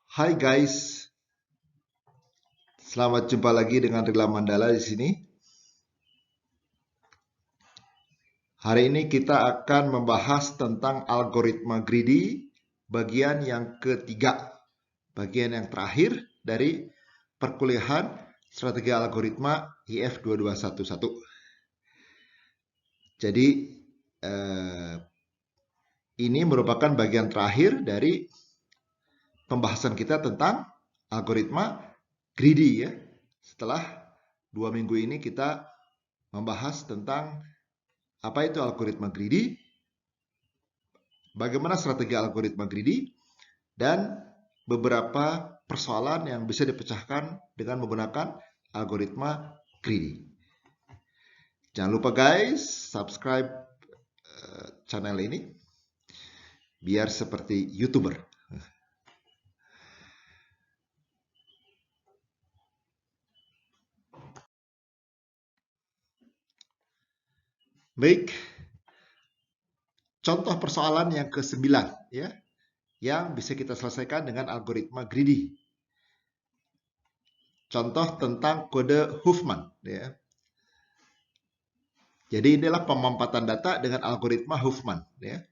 Hai guys, selamat jumpa lagi dengan Rila Mandala di sini. Hari ini kita akan membahas tentang algoritma greedy, bagian yang ketiga, bagian yang terakhir dari perkuliahan strategi algoritma IF 2211. Jadi ini merupakan bagian terakhir dari pembahasan kita tentang algoritma greedy ya. Setelah 2 minggu ini kita membahas tentang apa itu algoritma greedy, bagaimana strategi algoritma greedy, dan beberapa persoalan yang bisa dipecahkan dengan menggunakan algoritma greedy. Jangan lupa guys, subscribe channel ini biar seperti YouTuber. Baik, contoh persoalan yang ke-9 ya, yang bisa kita selesaikan dengan algoritma greedy. Contoh tentang kode Huffman ya. Jadi inilah pemampatan data dengan algoritma Huffman ya.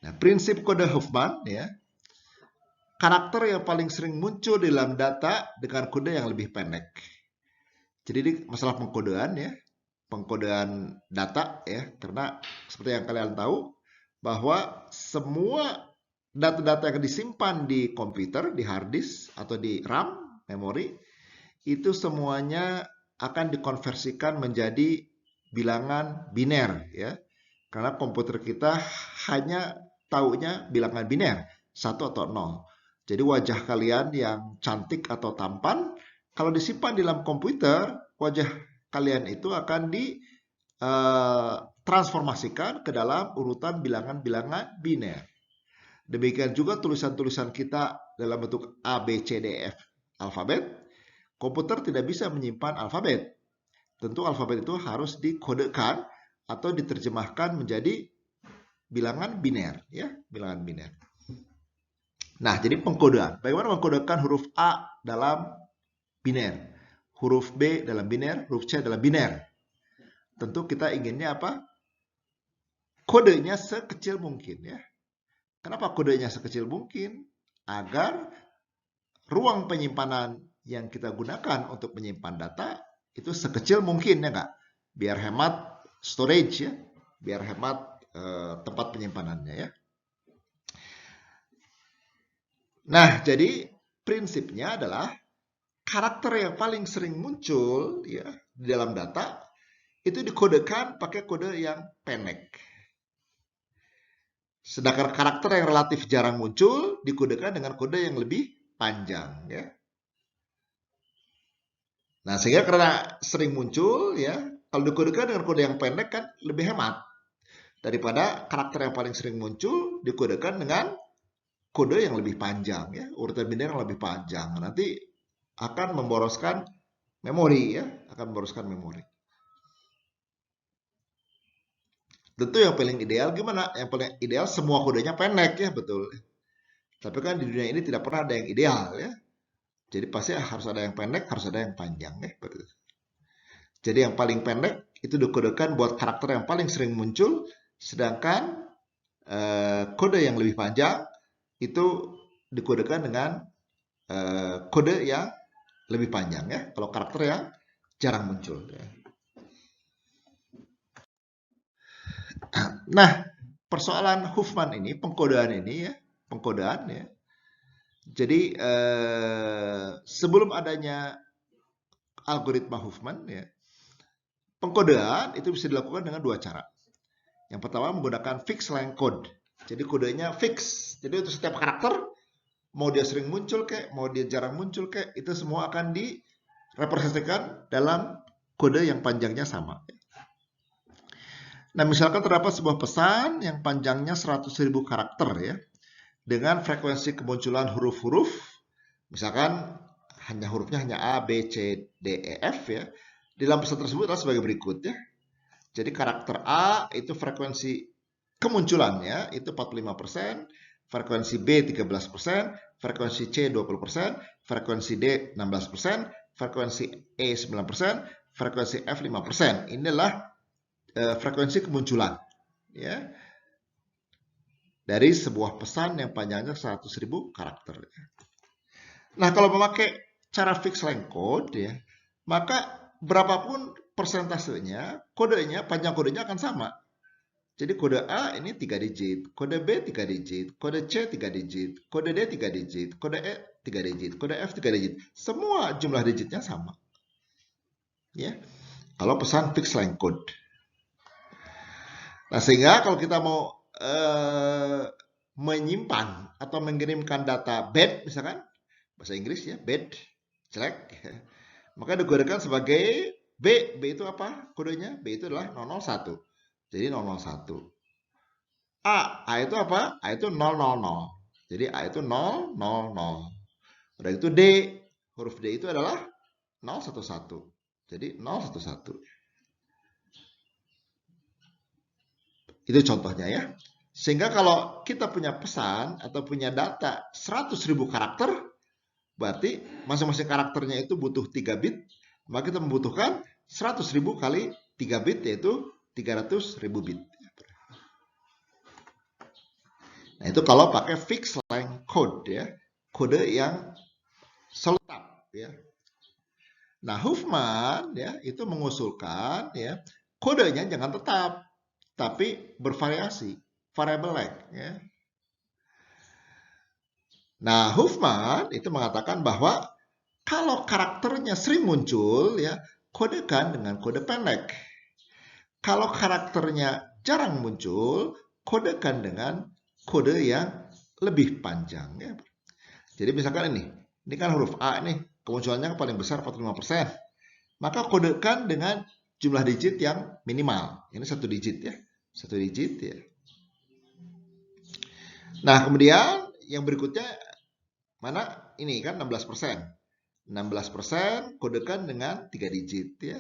Nah, prinsip kode Huffman ya, karakter yang paling sering muncul di dalam data dengan kode yang lebih pendek. Jadi ini masalah pengkodean ya, pengkodean data ya, karena seperti yang kalian tahu bahwa semua data-data yang disimpan di komputer, di hard disk atau di RAM, memori, itu semuanya akan dikonversikan menjadi bilangan biner ya. Karena komputer kita hanya taunya bilangan biner, 1 atau 0. Jadi wajah kalian yang cantik atau tampan, kalau disimpan di dalam komputer, wajah kalian itu akan ditransformasikan ke dalam urutan bilangan-bilangan biner. Demikian juga tulisan-tulisan kita dalam bentuk A, B, C, D, F alfabet, komputer tidak bisa menyimpan alfabet. Tentu alfabet itu harus dikodekan atau diterjemahkan menjadi bilangan biner, ya, bilangan biner. Nah, jadi pengkodean. Bagaimana mengkodekan huruf A dalam biner, huruf B dalam biner, huruf C dalam biner? Tentu kita inginnya apa? Kodenya sekecil mungkin, ya. Kenapa kodenya sekecil mungkin? Agar ruang penyimpanan yang kita gunakan untuk menyimpan data itu sekecil mungkin, ya nggak? Biar hemat storage ya, biar hemat tempat penyimpanannya ya. Nah, jadi prinsipnya adalah karakter yang paling sering muncul ya di dalam data itu dikodekan pakai kode yang pendek. Sedangkan karakter yang relatif jarang muncul dikodekan dengan kode yang lebih panjang ya. Nah, sehingga karena sering muncul ya, kalau dikodekan dengan kode yang pendek kan lebih hemat daripada karakter yang paling sering muncul dikodekan dengan kode yang lebih panjang ya, urutan biner yang lebih panjang. Nanti akan memboroskan memori ya, akan memboroskan memori. Tentu yang paling ideal gimana? Yang paling ideal semua kodenya pendek ya, betul. Tapi kan di dunia ini tidak pernah ada yang ideal ya. Jadi pasti harus ada yang pendek, harus ada yang panjang ya, betul. Jadi yang paling pendek itu dikodekan buat karakter yang paling sering muncul, sedangkan kode yang lebih panjang itu dikodekan dengan kode yang lebih panjang ya. Kalau karakter yang jarang muncul. Ya. Nah, persoalan Huffman ini, pengkodean ini ya, pengkodean ya. Jadi sebelum adanya algoritma Huffman ya, pengkodean itu bisa dilakukan dengan dua cara. Yang pertama menggunakan fixed line code. Jadi kodenya fix. Jadi untuk setiap karakter, mau dia sering muncul kek, mau dia jarang muncul kek, itu semua akan direpresentasikan dalam kode yang panjangnya sama. Nah, misalkan terdapat sebuah pesan yang panjangnya 100.000 karakter ya, dengan frekuensi kemunculan huruf-huruf, misalkan hurufnya hanya A, B, C, D, E, F ya. Di dalam pesan tersebut adalah sebagai berikut ya. Jadi karakter A itu frekuensi kemunculannya itu 45%, frekuensi B 13%, frekuensi C 20%, frekuensi D 16%, frekuensi E 9%, frekuensi F 5%. Inilah frekuensi kemunculan ya dari sebuah pesan yang panjangnya 100.000 karakter. Nah, kalau memakai cara fixed length code ya, maka berapapun persentasenya, panjang kodenya akan sama. Jadi kode A ini 3 digit, kode B 3 digit, kode C 3 digit, kode D 3 digit, kode E 3 digit, kode F 3 digit. Semua jumlah digitnya sama. Ya. Kalau pesan fixed length code. Nah, sehingga kalau kita mau menyimpan atau mengirimkan data bad misalkan, bahasa Inggris ya, bad, jelek, maka dikodekan sebagai B. B itu apa kodenya? B itu adalah 001. Jadi 001. A itu apa? A itu 000. Jadi A itu 000. Udah itu D, huruf D itu adalah 011. Jadi 011. Itu contohnya ya. Sehingga kalau kita punya pesan atau punya data 100.000 karakter, berarti masing-masing karakternya itu butuh 3 bit, maka kita membutuhkan 100.000 kali 3 bit, yaitu 300.000 bit. Nah, itu kalau pakai fixed length code ya, kode yang selotap ya. Nah, Huffman ya itu mengusulkan ya kodenya jangan tetap, tapi bervariasi, variable length ya. Nah, Huffman itu mengatakan bahwa kalau karakternya sering muncul ya, kodekan dengan kode pendek. Kalau karakternya jarang muncul, kodekan dengan kode yang lebih panjang ya. Jadi misalkan ini kan huruf A nih, kemunculannya paling besar 45%. Maka kodekan dengan jumlah digit yang minimal. Ini 1 digit ya. 1 digit ya. Nah, kemudian yang berikutnya mana? Ini kan 16%. 16% kodekan dengan 3 digit ya.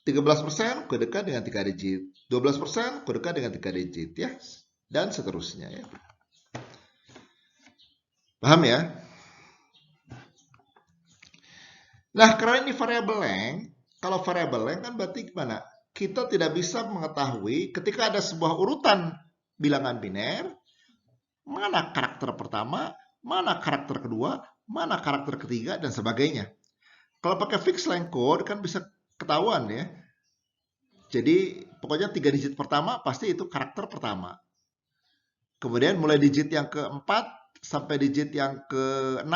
13% kodekan dengan 3 digit, 12% kodekan dengan 3 digit ya, dan seterusnya ya. Paham ya? Nah, karena ini variable length, kalau variable length kan berarti gimana? Kita tidak bisa mengetahui ketika ada sebuah urutan bilangan biner, mana karakter pertama, mana karakter kedua, mana karakter ketiga, dan sebagainya. Kalau pakai fixed length code kan bisa ketahuan ya. Jadi pokoknya 3 digit pertama pasti itu karakter pertama. Kemudian mulai digit yang keempat sampai digit yang ke-6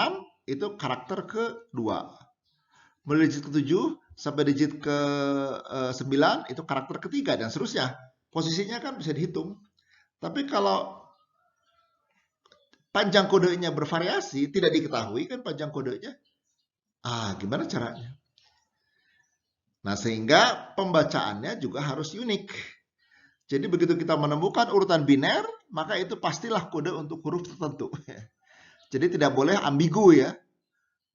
itu karakter kedua. Mulai digit ke-7 sampai digit ke-9 itu karakter ketiga dan seterusnya. Posisinya kan bisa dihitung. Tapi kalau panjang kodenya bervariasi, tidak diketahui kan panjang kodenya. Gimana caranya? Nah, sehingga pembacaannya juga harus unik. Jadi begitu kita menemukan urutan biner, maka itu pastilah kode untuk huruf tertentu. Jadi tidak boleh ambigu ya.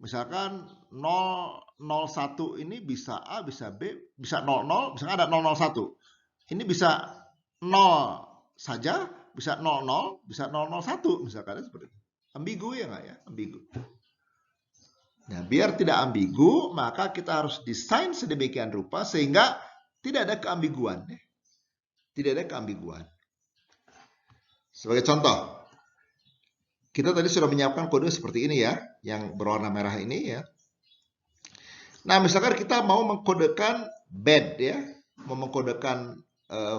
Misalkan 001 ini bisa A, bisa B, bisa 00, misalkan ada 001. Ini bisa 0 saja, bisa 00, bisa 001 misalkan seperti itu. Ambigu ya nggak ya? Ambigu. Nah, biar tidak ambigu, maka kita harus desain sedemikian rupa sehingga tidak ada keambiguan. Tidak ada keambiguan. Sebagai contoh, kita tadi sudah menyiapkan kode seperti ini ya, yang berwarna merah ini ya. Nah, misalkan kita mau mengkodekan bad ya, mau mengkodekan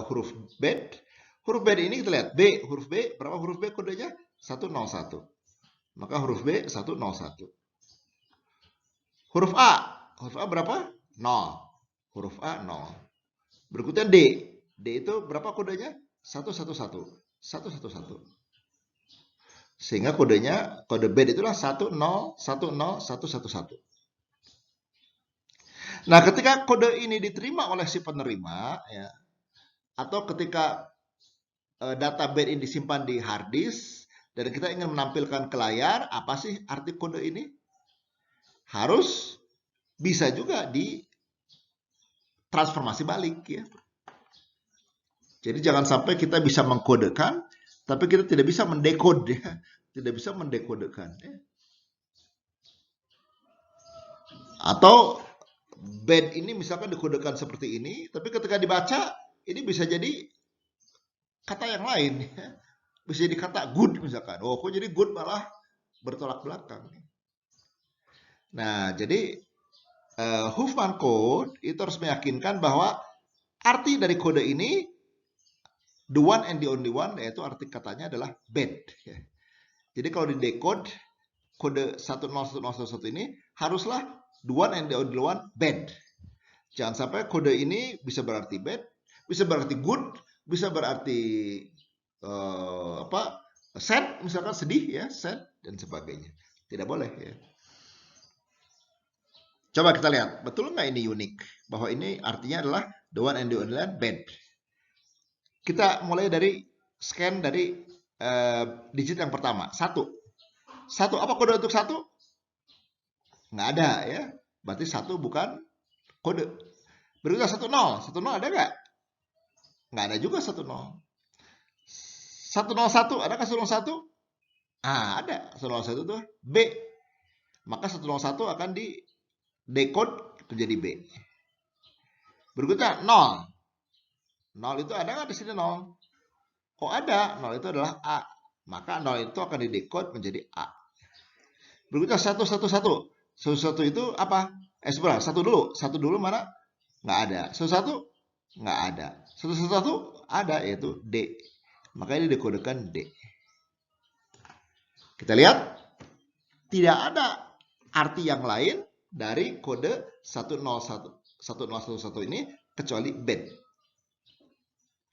huruf bad. Huruf bad ini kita lihat, B, huruf B, berapa huruf B kodenya? 101. Maka huruf B 101. Huruf A berapa? 0. Huruf A 0. Berikutnya D. D itu berapa kodenya? 111. 111. Sehingga kodenya, kode bad itulah 1010111. Nah, ketika kode ini diterima oleh si penerima, ya, atau ketika data bad ini disimpan di hard disk, dan kita ingin menampilkan ke layar, apa sih arti kode ini? Harus bisa juga di transformasi balik ya. Jadi jangan sampai kita bisa mengkodekan, tapi kita tidak bisa mendekode, ya. Tidak bisa mendekodekan. Ya. Atau bad ini misalkan dikodekan seperti ini, tapi ketika dibaca, ini bisa jadi kata yang lain. Ya. Bisa jadi kata good misalkan. Oh, kok jadi good malah bertolak belakang. Nah, jadi Huffman Code itu harus meyakinkan bahwa arti dari kode ini the one and the only one, yaitu arti katanya adalah bad. Ya. Jadi kalau di decode kode 101011 ini haruslah the one and the only one bad. Jangan sampai kode ini bisa berarti bad, bisa berarti good, bisa berarti sad, misalkan sedih ya, sad dan sebagainya. Tidak boleh ya. Coba kita lihat, betul nggak ini unik? Bahwa ini artinya adalah the one and the only one bad. Kita mulai dari scan dari digit yang pertama, 1. 1, apa kode untuk 1? Nggak ada ya. Berarti 1 bukan kode. Berikutnya 10. 10 ada nggak? Nggak ada juga 10. 101, adakah 101? Ah, ada. 101 itu B. Maka 101 akan di decode menjadi B. Berikutnya 0. 0 itu ada nggak di sini 0? Oh ada, 0 itu adalah A. Maka 0 itu akan di decode menjadi A. Berikutnya 111. 111 itu apa? Sebentar, 1 dulu. 1 dulu mana? Nggak ada. 11 nggak ada. 111 ada, yaitu D. Maka ini dikodekan D. Kita lihat, tidak ada arti yang lain dari kode 1011 ini kecuali bad.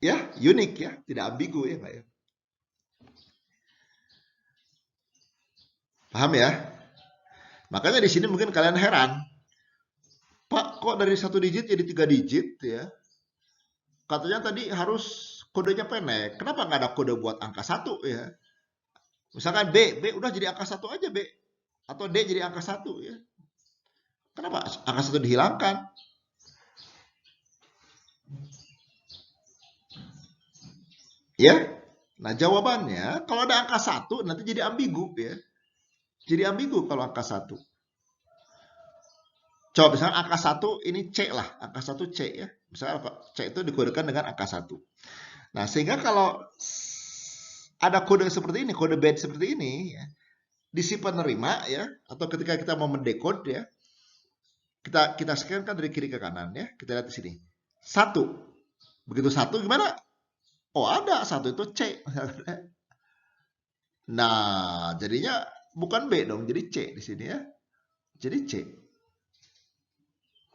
Ya, unik ya, tidak ambigu ya, Pak ya. Paham ya? Makanya di sini mungkin kalian heran, Pak, kok dari 1 digit jadi 3 digit ya? Katanya tadi harus kodenya pendek. Kenapa nggak ada kode buat angka 1 ya? Misalkan B udah jadi angka 1 aja B. Atau D jadi angka 1 ya. Kenapa angka 1 dihilangkan? Ya. Nah, jawabannya kalau ada angka 1 nanti jadi ambigu ya. Jadi ambigu kalau angka 1. Coba misalnya angka 1 ini C lah, angka 1 C ya. Misalnya C itu dikodekan dengan angka 1. Nah, sehingga kalau ada kode seperti ini, kode bad seperti ini ya, di si penerima ya, atau ketika kita mau mendekode ya, kita scan kan dari kiri ke kanan ya. Kita lihat di sini. 1. Begitu 1 gimana? Oh, ada 1 itu C. Nah, jadinya bukan B dong, jadi C di sini ya. Jadi C.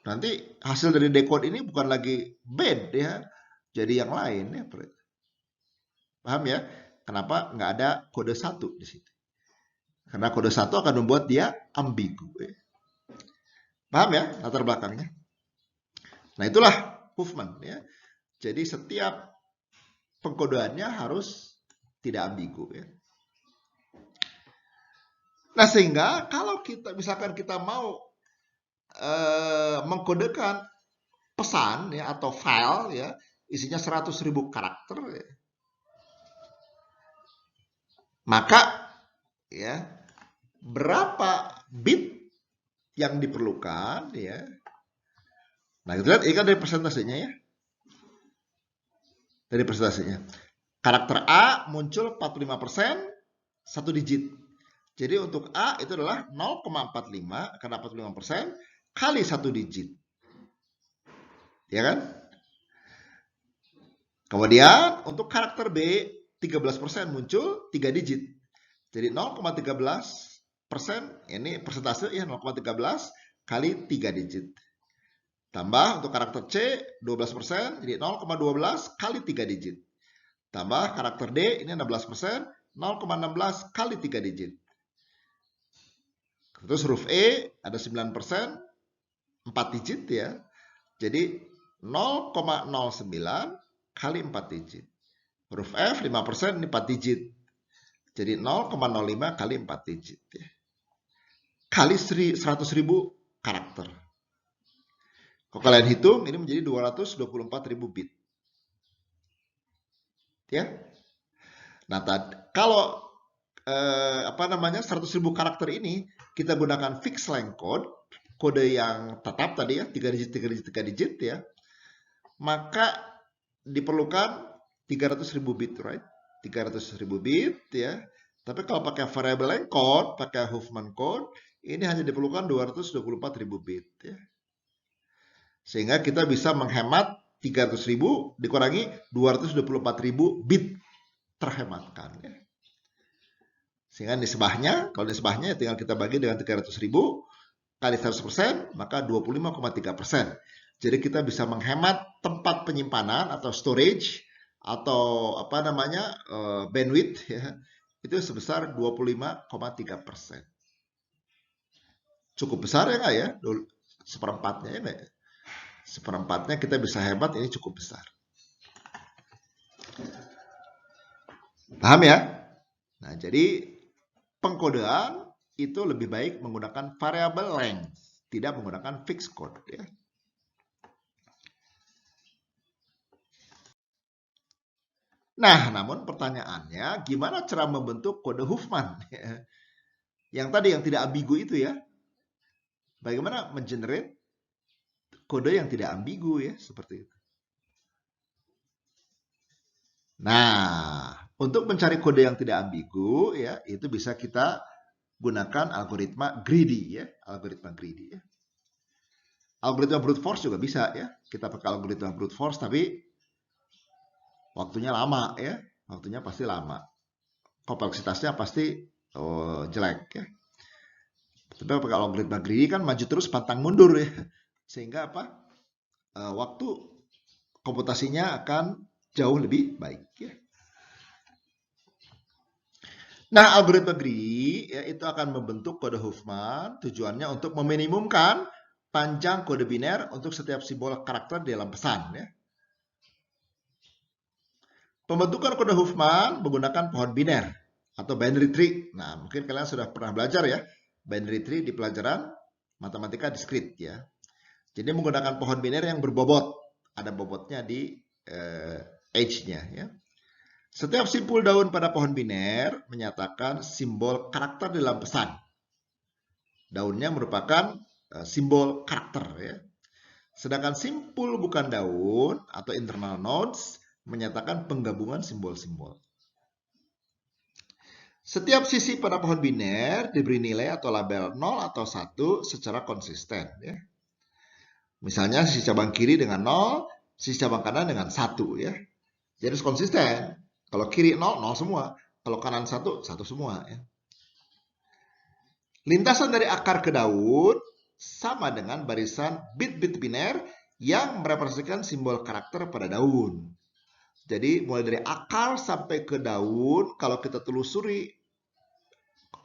Nanti hasil dari decode ini bukan lagi bad ya, jadi yang lain ya. Paham ya? Kenapa nggak ada kode 1 di situ? Karena kode 1 akan membuat dia ambigu. Ya. Paham ya latar belakangnya? Nah, itulah Huffman ya. Jadi setiap pengkodeannya harus tidak ambigu ya. Nah, sehingga kalau kita misalkan kita mau mengkodekan pesan ya atau file ya isinya 100.000 karakter ya, maka ya berapa bit yang diperlukan ya. Nah, kita lihat ini kan dari persentasenya ya. Dari persentasenya. Karakter A muncul 45%, 1 digit. Jadi untuk A itu adalah 0,45 karena 45% kali 1 digit. Ya kan? Kemudian untuk karakter B 13% muncul 3 digit. Jadi 0,13% ini persentase ya 0,13 kali 3 digit. Tambah untuk karakter C 12%, jadi 0,12 kali 3 digit. Tambah karakter D ini 16%, 0,16 kali 3 digit. Terus huruf E ada 9%, 4 digit ya. Jadi 0,09 kali 4 digit. Huruf F 5% ini 4 digit. Jadi 0,05 kali 4 digit ya. Kali 100.000 karakter. Kalau kalian hitung ini menjadi 224.000 bit. ya. Nah, kalau 100.000 karakter ini kita gunakan fixed length code, kode yang tetap tadi ya, 3 digit, 3 digit, 3 digit ya, maka diperlukan 300.000 bit, right? 300.000 bit ya. Tapi kalau pakai variable length code, pakai Huffman code, ini hanya diperlukan 224.000 bit ya. Sehingga kita bisa menghemat 300.000 dikurangi 224.000 bit terhematkan ya. Sehingga nisbahnya, kalau nisbahnya tinggal kita bagi dengan 300.000 kali 100%, maka 25,3%. Jadi kita bisa menghemat tempat penyimpanan atau storage atau bandwidth ya, itu sebesar 25,3%. Cukup besar ya nggak ya? Seperempatnya ya nggak ya? Seperempatnya kita bisa hemat, ini cukup besar. Paham ya? Nah, jadi pengkodean itu lebih baik menggunakan variable length, tidak menggunakan fixed code ya. Nah, namun pertanyaannya, gimana cara membentuk kode Huffman? Yang tadi yang tidak ambigu itu ya. Bagaimana mengenerate kode yang tidak ambigu ya, seperti itu. Nah, untuk mencari kode yang tidak ambigu ya, itu bisa kita gunakan algoritma greedy ya, algoritma greedy ya. Algoritma brute force juga bisa ya. Kita pakai algoritma brute force tapi waktunya lama ya, waktunya pasti lama. Kompleksitasnya pasti jelek ya. Tapi pakai algoritma greedy kan maju terus pantang mundur ya. Sehingga apa? Waktu komputasinya akan jauh lebih baik ya. Nah, algoritma greedy ya, itu akan membentuk kode Huffman, tujuannya untuk meminimumkan panjang kode biner untuk setiap simbol karakter di dalam pesan ya. Pembentukan kode Huffman menggunakan pohon biner atau binary tree. Nah, mungkin kalian sudah pernah belajar ya binary tree di pelajaran matematika diskrit ya. Jadi menggunakan pohon biner yang berbobot, ada bobotnya di edge-nya ya. Setiap simpul daun pada pohon biner menyatakan simbol karakter dalam pesan. Daunnya merupakan simbol karakter ya. Sedangkan simpul bukan daun atau internal nodes menyatakan penggabungan simbol-simbol. Setiap sisi pada pohon biner diberi nilai atau label 0 atau 1 secara konsisten ya. Misalnya sisi cabang kiri dengan 0, sisi cabang kanan dengan 1 ya. Jadi harus konsisten. Kalau kiri 0, 0 semua. Kalau kanan 1, 1 semua ya. Lintasan dari akar ke daun sama dengan barisan bit-bit biner yang merepresentasikan simbol karakter pada daun. Jadi mulai dari akar sampai ke daun, kalau kita telusuri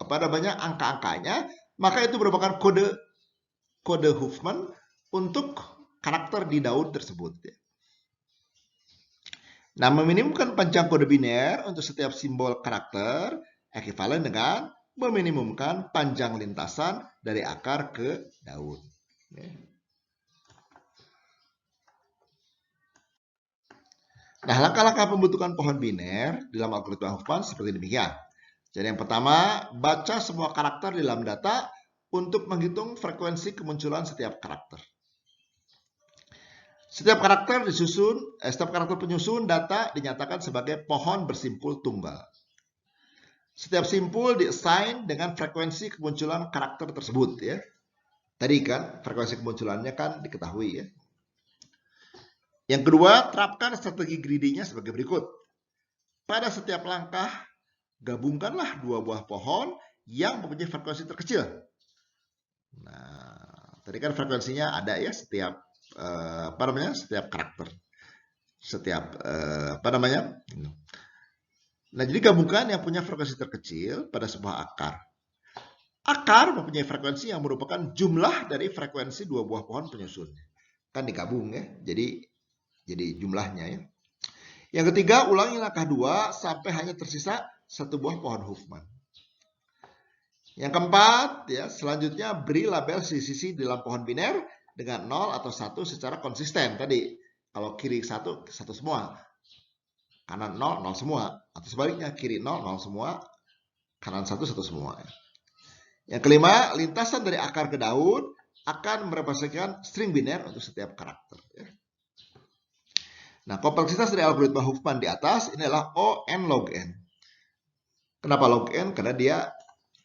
angka-angkanya, maka itu merupakan kode Huffman untuk karakter di daun tersebut. Nah, meminimumkan panjang kode biner untuk setiap simbol karakter ekivalen dengan meminimumkan panjang lintasan dari akar ke daun. Nah, langkah-langkah pembentukan pohon biner dalam algoritma Huffman seperti demikian. Jadi yang pertama, baca semua karakter di dalam data untuk menghitung frekuensi kemunculan setiap karakter. Setiap karakter penyusun data dinyatakan sebagai pohon bersimpul tunggal. Setiap simpul di-assign dengan frekuensi kemunculan karakter tersebut ya. Tadi kan frekuensi kemunculannya kan diketahui ya. Yang kedua, terapkan strategi greedy-nya sebagai berikut. Pada setiap langkah, gabungkanlah dua buah pohon yang mempunyai frekuensi terkecil. Nah, tadi kan frekuensinya ada ya setiap setiap karakter. Setiap Nah, jadi gabungkan yang punya frekuensi terkecil pada sebuah akar. Akar mempunyai frekuensi yang merupakan jumlah dari frekuensi dua buah pohon penyusun. Kan digabung ya. Jadi jumlahnya ya. Yang ketiga, ulangi langkah 2 sampai hanya tersisa satu buah pohon Huffman. Yang keempat, ya, selanjutnya beri label sisi-sisi dalam pohon biner dengan 0 atau 1 secara konsisten. Tadi, kalau kiri 1, 1 semua. kanan 0, 0 semua. Atau sebaliknya, kiri 0, 0 semua, kanan 1, 1 semua. Yang kelima, lintasan dari akar ke daun akan merepresentasikan string biner untuk setiap karakter. Nah, kompleksitas dari algoritma Huffman di atas ini adalah O n log n. Kenapa log n? Karena dia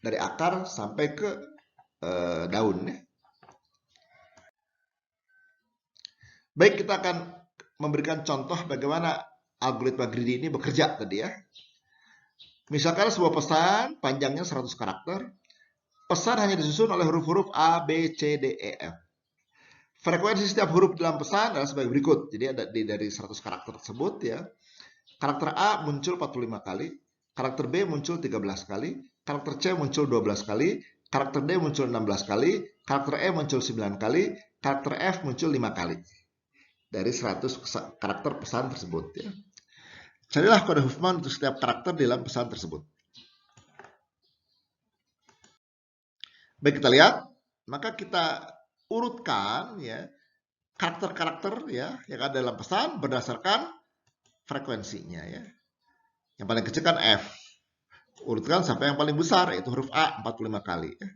dari akar sampai ke daun. Baik, kita akan memberikan contoh bagaimana algoritma greedy ini bekerja tadi ya. Misalkan sebuah pesan panjangnya 100 karakter. Pesan hanya disusun oleh huruf-huruf A, B, C, D, E, F. Frekuensi setiap huruf dalam pesan adalah sebagai berikut. Jadi ada dari 100 karakter tersebut ya. Karakter A muncul 45 kali, karakter B muncul 13 kali, karakter C muncul 12 kali, karakter D muncul 16 kali, karakter E muncul 9 kali, karakter F muncul 5 kali. Dari 100 karakter pesan tersebut ya. Carilah kode Huffman untuk setiap karakter dalam pesan tersebut. Baik, kita lihat, maka kita urutkan ya karakter-karakter ya yang ada dalam pesan berdasarkan frekuensinya ya. Yang paling kecil kan F. Urutkan sampai yang paling besar yaitu huruf A 45 kali ya.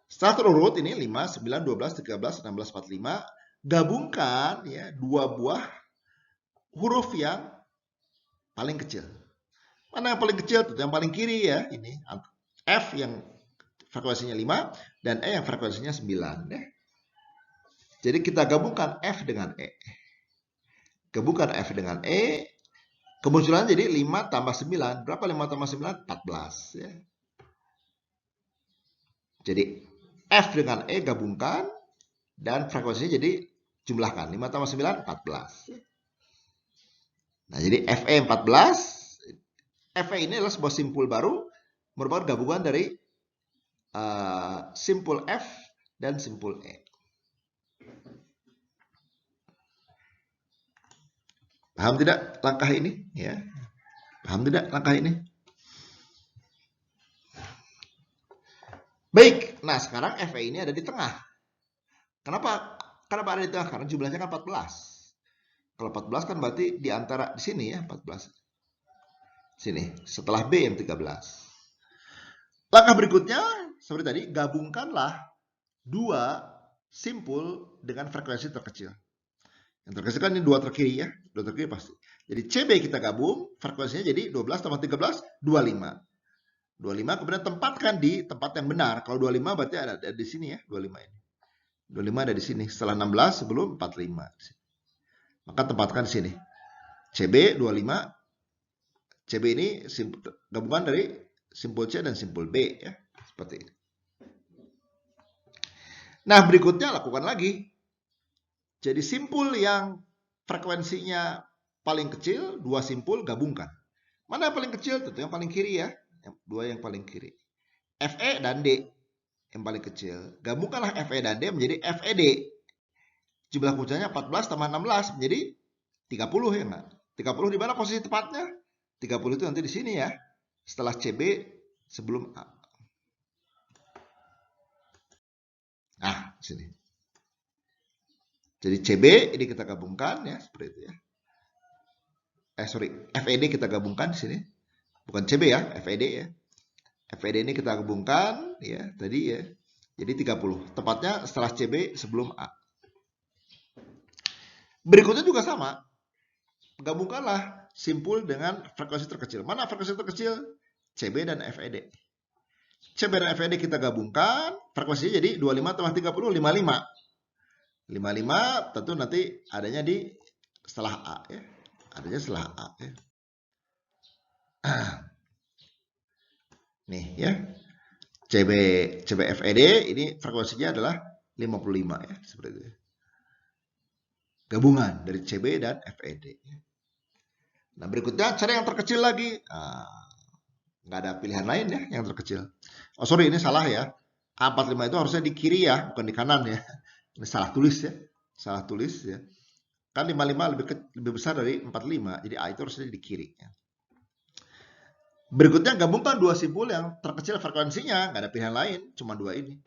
Setelah terurut ini 5, 9, 12, 13, 16, 45, gabungkan ya dua buah huruf yang paling kecil. Mana yang paling kecil? Yang paling kiri ya, ini F yang frekuensinya 5 dan E yang frekuensinya 9 ya. Jadi kita gabungkan F dengan E. Gabungkan F dengan E, kemunculan jadi 5 tambah 9. Berapa 5 tambah 9? 14 ya. Jadi F dengan E gabungkan dan frekuensinya jadi jumlahkan 5 tambah 9 14. Nah, jadi FE 14. FE ini adalah sebuah simpul baru merupakan gabungan dari simpul F dan simpul E. Paham tidak langkah ini? Ya. Paham tidak langkah ini? Baik, nah sekarang FE ini ada di tengah. Kenapa ada di tengah? Karena jumlahnya kan 14. Kalau 14 kan berarti di antara di sini ya 14. Sini, setelah B yang 13. Langkah berikutnya, seperti tadi, gabungkanlah dua simpul dengan frekuensi terkecil. Yang terkecil kan ini dua terkiri ya, dua terkiri pasti. Jadi CB kita gabung, frekuensinya jadi 12 tambah 13, 25. 25 kemudian tempatkan di tempat yang benar. Kalau 25 berarti ada di sini ya, 25 ini. 25 ada di sini, setelah 16 sebelum 45. Maka tempatkan di sini. CB 25. CB ini gabungan dari simpul C dan simpul B ya, seperti ini. Nah, berikutnya lakukan lagi. Jadi simpul yang frekuensinya paling kecil, dua simpul gabungkan. Mana yang paling kecil? Tentu yang paling kiri ya. Dua yang paling kiri. FE dan D yang paling kecil. Gabungkanlah FE dan D menjadi FED. Jumlah kuncinya 14 tambah 16 menjadi 30 ya enggak? 30 di mana posisi tepatnya? 30 itu nanti di sini ya. Setelah CB sebelum A. Nah, sini. Jadi CB ini kita gabungkan ya seperti itu ya. FED kita gabungkan di sini. Bukan CB ya, FED ya. FED ini kita gabungkan ya tadi ya. Jadi 30. Tepatnya setelah CB sebelum A. Berikutnya juga sama. Gabungkanlah simpul dengan frekuensi terkecil. Mana frekuensi terkecil? CB dan FED. CB dan FED kita gabungkan, frekuensinya jadi 25 tambah 30, 55. 55 tentu nanti adanya di setelah A ya. Adanya setelah A ya. Nih ya. CBFED ini frekuensinya adalah 55 ya, seperti itu. Gabungan dari CB dan FED. Nah, berikutnya cari yang terkecil lagi. Nggak ada pilihan lain ya yang terkecil. Oh sorry, ini salah ya. A45 itu harusnya di kiri ya, bukan di kanan ya. Ini salah tulis ya. Salah tulis ya. Kan 55 lebih besar dari 45. Jadi A itu harusnya di kiri ya. Berikutnya gabungkan dua simpul yang terkecil frekuensinya. Nggak ada pilihan lain. Cuma dua ini.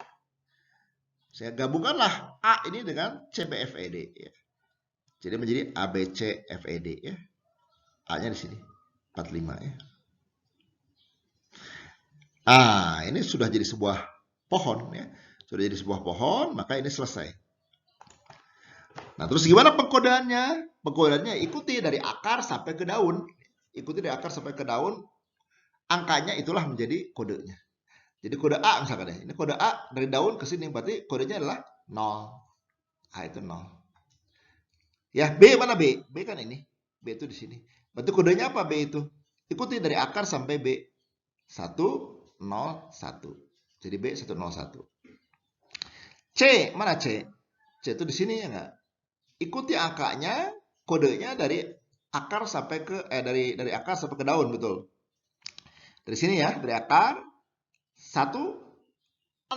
Saya gabungkanlah A ini dengan CBFED ya. Jadi menjadi ABCFED ya. A-nya di sini. 45 ya. Ini sudah jadi sebuah pohon ya. Sudah jadi sebuah pohon, maka ini selesai. Nah, terus gimana pengkodeannya? Pengkodeannya ikuti dari akar sampai ke daun. Ikuti dari akar sampai ke daun. Angkanya itulah menjadi kodenya. Jadi kode A misalkan ya. Ini kode A dari daun ke sini. Berarti kodenya adalah 0. Itu 0. Ya, B mana B? B kan ini. B itu di sini. Berarti kodenya apa B itu? Ikuti dari akar sampai B. 101. Jadi B 101. C, mana C? C itu di sini ya enggak? Ikuti angkanya, kodenya dari akar sampai ke dari akar sampai ke daun, betul. Dari sini ya, dari akar 1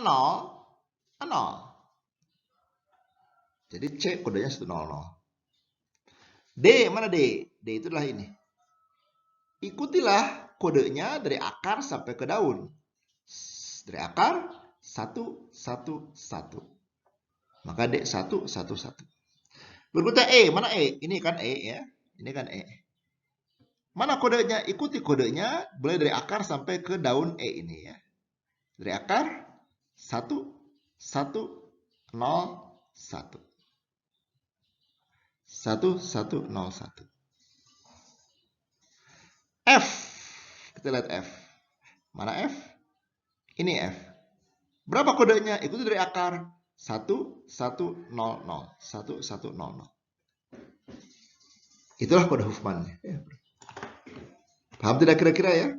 0 0. Jadi C kodenya 100. D, mana D? D itu adalah ini. Ikutilah kodenya dari akar sampai ke daun. Dari akar 1 1 1. Maka D 1 1 1. Berikutnya E, mana E? Ini kan E ya. Ini kan E. Mana kodenya? Ikuti kodenya mulai dari akar sampai ke daun E ini ya. Dari akar 1 1 0 1. 1 1 0 1. F. Kita lihat F. Mana F? Ini F. Berapa kodenya? Ikuti dari akar 1 1 0 0. 1 1 0 0. Itulah kode Huffman. Paham tidak kira-kira ya?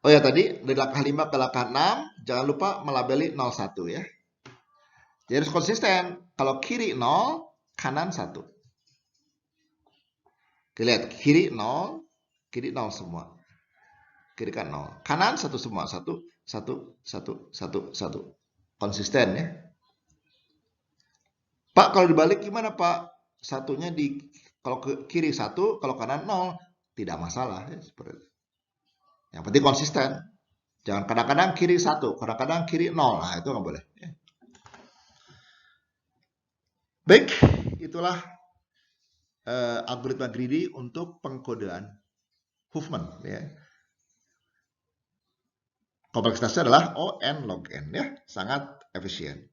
Oh ya, tadi dari langkah 5 ke langkah 6, jangan lupa melabeli 01 ya. Jadi harus konsisten. Kalau kiri 0, kanan 1. Kita lihat, kiri 0 semua. Kiri kan 0. Kanan 1 semua. 1, 1, 1, 1, 1. Konsisten ya. Pak, kalau dibalik gimana Pak? Satunya kalau ke kiri 1, kalau kanan 0. Tidak masalah ya, seperti itu. Yang penting konsisten. Jangan kadang-kadang kiri 1, kadang-kadang kiri 0. Nah, itu nggak boleh. Baik, itulah algoritma greedy untuk pengkodean Huffman. Ya. Kompleksitasnya adalah O(n) log n. Ya. Sangat efisien.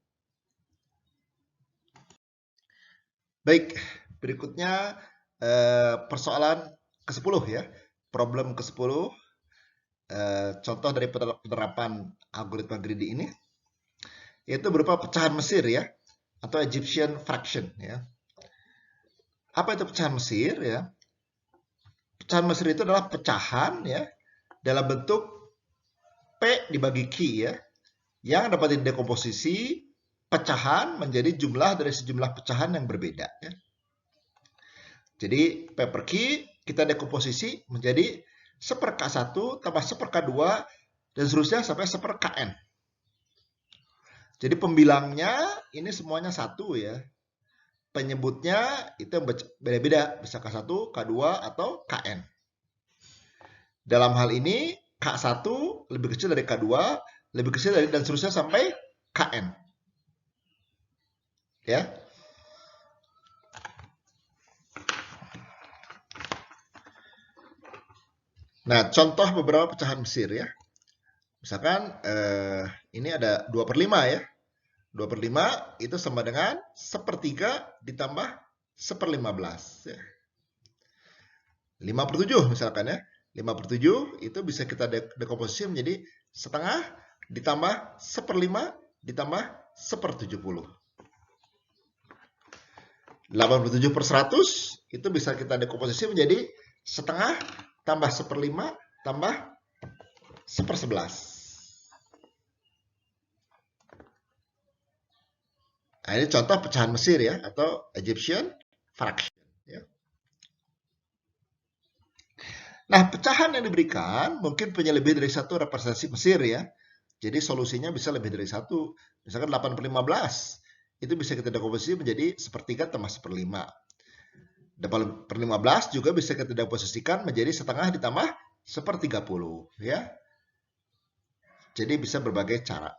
Baik, berikutnya persoalan ke-10 ya. Problem ke-10. Contoh dari penerapan algoritma greedy ini yaitu berupa pecahan Mesir ya, atau Egyptian fraction ya. Apa itu pecahan Mesir ya? Pecahan Mesir itu adalah pecahan ya dalam bentuk P dibagi Q ya, yang dapat didekomposisi pecahan menjadi jumlah dari sejumlah pecahan yang berbeda ya. Jadi P per Q kita dekomposisi menjadi 1/K1 tambah 1/K2 dan seterusnya sampai 1/Kn. Jadi pembilangnya ini semuanya 1 ya. Penyebutnya itu beda-beda, bisa K1, K2 atau Kn. Dalam hal ini K1 lebih kecil dari K2, lebih kecil dari dan seterusnya sampai Kn. Ya. Nah, contoh beberapa pecahan Mesir ya. Misalkan ini ada 2/5 ya. 2/5 itu sama dengan 1/3 ditambah 1/15 ya. 5/7 misalkan ya. 5/7 itu bisa kita dekomposisi menjadi setengah ditambah 1/5 ditambah 1/70. 87/100 itu bisa kita dekomposisi menjadi setengah tambah 1/5 tambah 1/11. Nah, ini contoh pecahan Mesir ya, atau Egyptian fraction. Ya. Nah, pecahan yang diberikan mungkin punya lebih dari satu representasi Mesir ya. Jadi solusinya bisa lebih dari satu. Misalkan 8/15. Itu bisa kita dekomposisi menjadi 1/3 tambah 1/5. 8/15 juga bisa kita dekomposisikan menjadi setengah ditambah 1/30 ya. Jadi bisa berbagai cara.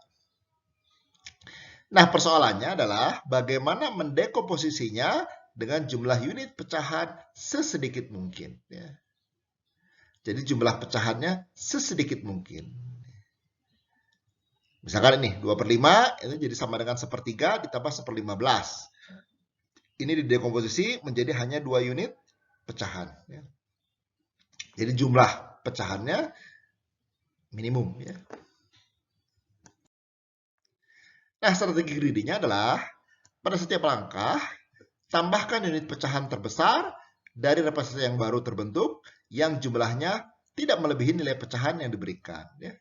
Nah, persoalannya adalah bagaimana mendekomposisinya dengan jumlah unit pecahan sesedikit mungkin. Ya. Jadi jumlah pecahannya sesedikit mungkin. Misalkan ini 2/5 itu jadi sama dengan 1/3 ditambah 1/15. Ini didekomposisi menjadi hanya 2 unit pecahan. Ya. Jadi jumlah pecahannya minimum. Ya. Nah, strategi greedy-nya adalah pada setiap langkah, tambahkan unit pecahan terbesar dari representasi yang baru terbentuk yang jumlahnya tidak melebihi nilai pecahan yang diberikan. Ya.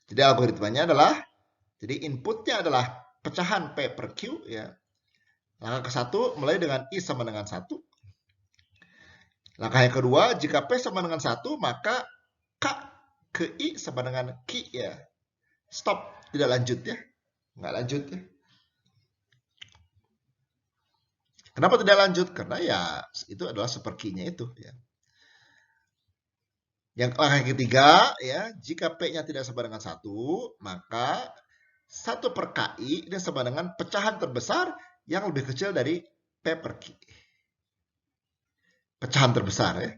Jadi algoritmanya adalah, jadi inputnya adalah pecahan P per Q. Ya. Langkah ke-1 mulai dengan I sama dengan 1. Langkah yang kedua, jika P sama dengan 1, maka K ke I sama dengan Q. Ya. Stop, tidak lanjut ya. Nggak lanjut ya. Kenapa tidak lanjut? Karena ya itu adalah seperkinya itu. Ya. Yang langkah ketiga, ya, jika P-nya tidak sama dengan 1, maka 1 per KI ini sama dengan pecahan terbesar yang lebih kecil dari P per Q. Pecahan terbesar ya.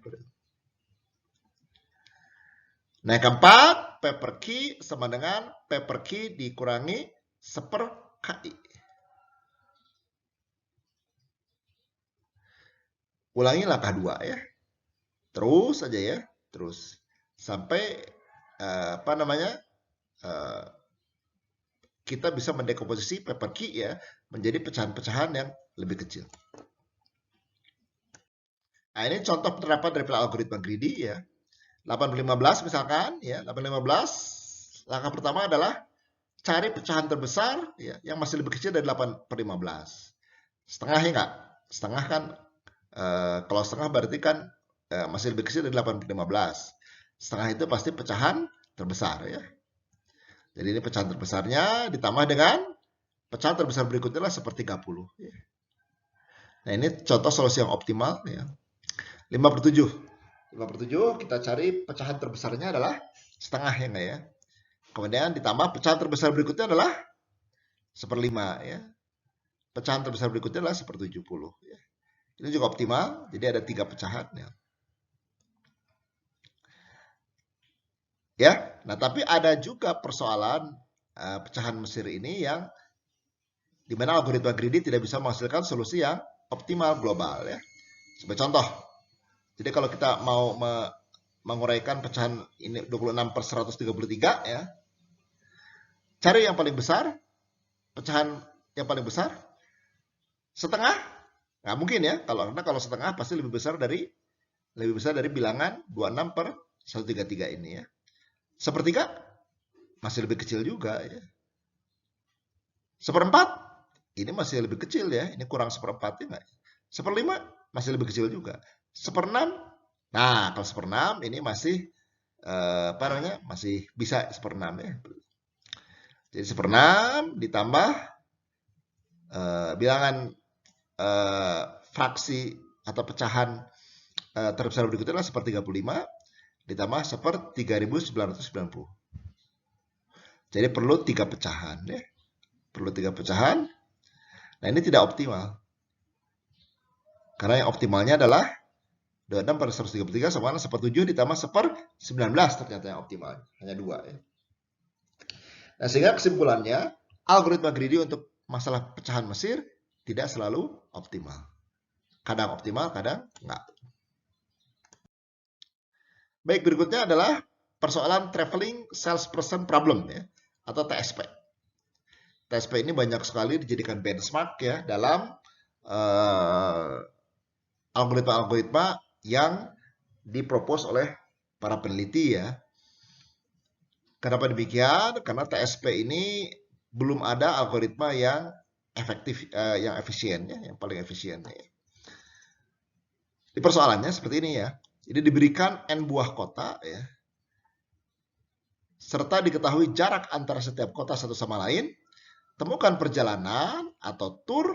Nah, yang keempat, P per Q sama dengan P per Q dikurangi 1 per KI. Ulangi langkah 2 ya. Terus aja ya. Terus. Sampai kita bisa mendekomposisi P per Q ya menjadi pecahan-pecahan yang lebih kecil. Nah, ini contoh penerapan dari algoritma greedy ya. 8/15 misalkan ya. 8/15 langkah pertama adalah cari pecahan terbesar ya yang masih lebih kecil dari 8/15. Setengah ya enggak? Setengah kan kalau setengah berarti kan masih lebih kecil dari 8/15. Setengah itu pasti pecahan terbesar ya. Jadi ini pecahan terbesarnya ditambah dengan pecahan terbesar berikutnya adalah 1/30 ya. Nah, ini contoh solusi yang optimal ya. 5/7 kita cari pecahan terbesarnya adalah setengah ya enggak ya. Kemudian ditambah pecahan terbesar berikutnya adalah 1/5 ya. Pecahan terbesar berikutnya adalah 1/70 ya. Ini juga optimal, jadi ada 3 pecahan ya. Ya, nah tapi ada juga persoalan pecahan Mesir ini yang dimana algoritma greedy tidak bisa menghasilkan solusi yang optimal global ya. Sebagai contoh, jadi kalau kita mau menguraikan pecahan ini 26/133 ya, cari yang paling besar, pecahan yang paling besar, setengah, nggak mungkin ya, karena kalau setengah pasti lebih besar dari bilangan 26/133 ini ya. 1/3 masih lebih kecil juga ya. 1/4 ini masih lebih kecil ya, ini kurang 1/4 ya nggak? 1/5 masih lebih kecil juga. 1/6, nah kalau 1/6 ini masih masih bisa 1/6 ya. Jadi 1/6 ditambah bilangan fraksi atau pecahan terbesar berikutnya adalah 1/35 ditambah 1/3990. Jadi perlu 3 pecahan ya. Perlu 3 pecahan. Nah, ini tidak optimal. Karena yang optimalnya adalah 26/133 sama dengan 1/7 ditambah 1/19 ternyata yang optimal. Hanya 2 ya. Nah, sehingga kesimpulannya, algoritma greedy untuk masalah pecahan Mesir tidak selalu optimal. Kadang optimal, kadang enggak. Baik, berikutnya adalah persoalan traveling salesperson problem ya, atau TSP. TSP ini banyak sekali dijadikan benchmark ya dalam algoritma-algoritma yang dipropos oleh para peneliti ya. Kenapa demikian? Karena TSP ini belum ada algoritma yang efektif, yang efisien ya, yang paling efisien ya. Di persoalannya seperti ini ya. Jadi diberikan N buah kota ya, serta diketahui jarak antara setiap kota satu sama lain, temukan perjalanan atau tur